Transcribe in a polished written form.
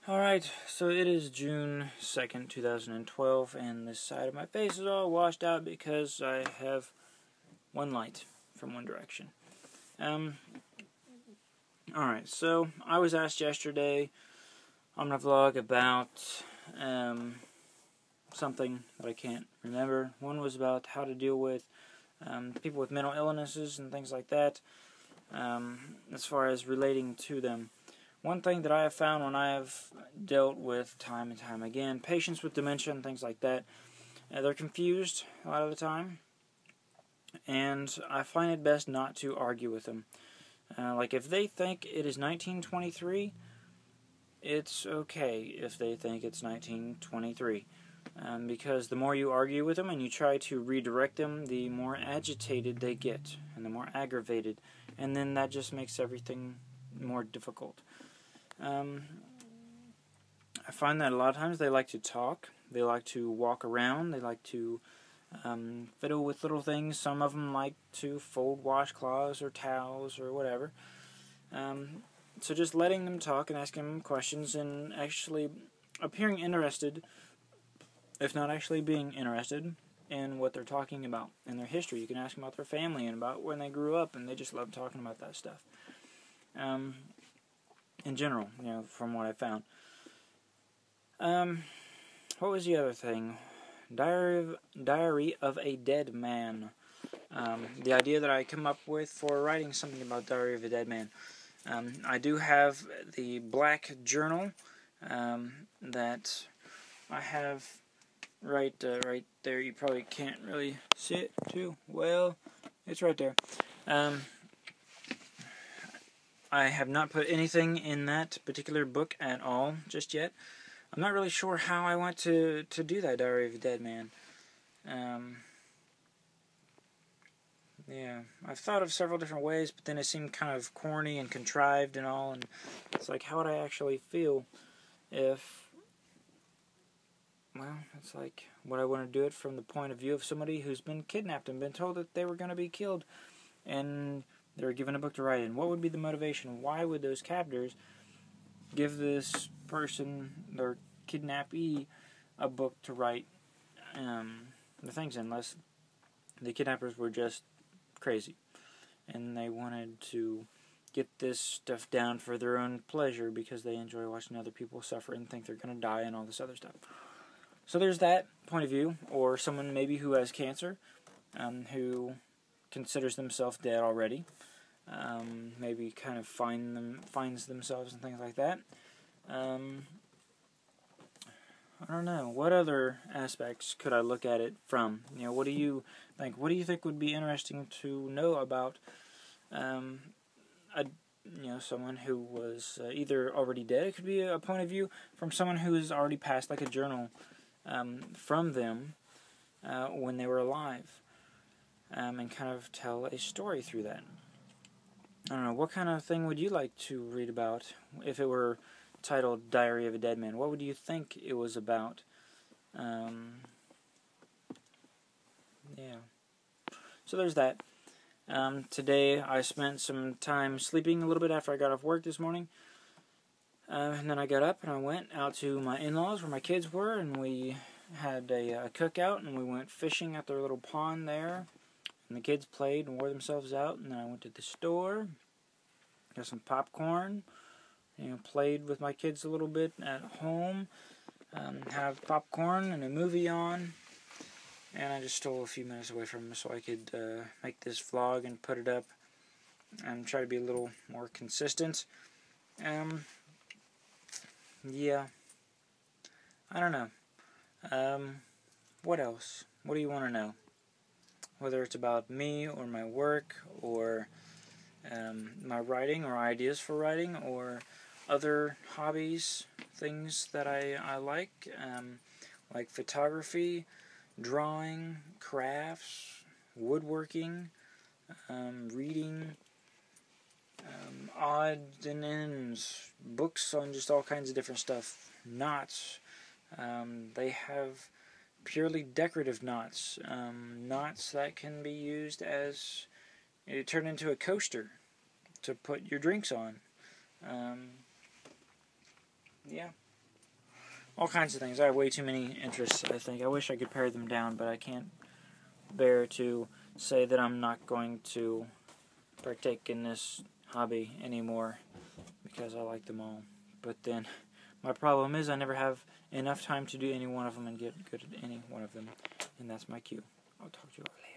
Alright, so it is June 2nd, 2012, and this side of my face is all washed out because I have one light from one direction. Alright, so I was asked yesterday on my vlog about something that I can't remember. One was about how to deal with people with mental illnesses and things like that, as far as relating to them. One thing that I have found when I have dealt with time and time again, patients with dementia and things like that, they're confused a lot of the time, and I find it best not to argue with them. Like if they think it is 1923, it's okay if they think it's 1923. Because the more you argue with them and you try to redirect them, the more agitated they get and the more aggravated, and then that just makes everything more difficult. I find that a lot of times they like to talk, they like to walk around, they like to fiddle with little things. Some of them like to fold washcloths or towels or whatever. So just letting them talk and asking them questions and actually appearing interested, if not actually being interested in what they're talking about, in their history. You can ask them about their family and about when they grew up, and they just love talking about that stuff. In general, from what I found. What was the other thing? Diary of a Dead Man. The idea that I come up with for writing something about Diary of a Dead Man. I do have the black journal that I have right there. You probably can't really see it too well. It's right there. I have not put anything in that particular book at all just yet. I'm not really sure how I want to do that Diary of a Dead Man. Yeah, I've thought of several different ways, but then it seemed kind of corny and contrived and all, and it's like, how would I actually feel if, well, it's like, would I want to do it from the point of view of somebody who's been kidnapped and been told that they were going to be killed, and they were given a book to write in? What would be the motivation? Why would those captors give this person, their kidnappee, a book to write the things in, unless the kidnappers were just crazy and they wanted to get this stuff down for their own pleasure because they enjoy watching other people suffer and think they're going to die and all this other stuff. So there's that point of view. Or someone maybe who has cancer, who considers themselves dead already, maybe kind of finds themselves and things like that. I don't know. What other aspects could I look at it from? What do you think? What do you think would be interesting to know about someone who was either already dead? It could be a point of view from someone who has already passed, like a journal from them when they were alive, and kind of tell a story through that. I don't know. What kind of thing would you like to read about if it were titled Diary of a Dead Man? What would you think it was about? Yeah. So there's that. Today I spent some time sleeping a little bit after I got off work this morning. And then I got up and I went out to my in-laws where my kids were, and we had a cookout, and we went fishing at their little pond there. And the kids played and wore themselves out, and then I went to the store, got some popcorn, played with my kids a little bit at home, have popcorn and a movie on, and I just stole a few minutes away from them so I could make this vlog and put it up and try to be a little more consistent. Yeah, I don't know. What else? What do you want to know? Whether it's about me or my work or my writing or ideas for writing or other hobbies, things that I like photography, drawing, crafts, woodworking, reading, odds and ends, books on just all kinds of different stuff, knots. They have purely decorative knots, knots that can be used as, turn into a coaster to put your drinks on. Yeah. all kinds of things. I have way too many interests, I think. I wish I could pare them down, but I can't bear to say that I'm not going to partake in this hobby anymore because I like them all. But then my problem is I never have enough time to do any one of them and get good at any one of them, and that's my cue. I'll talk to you all later.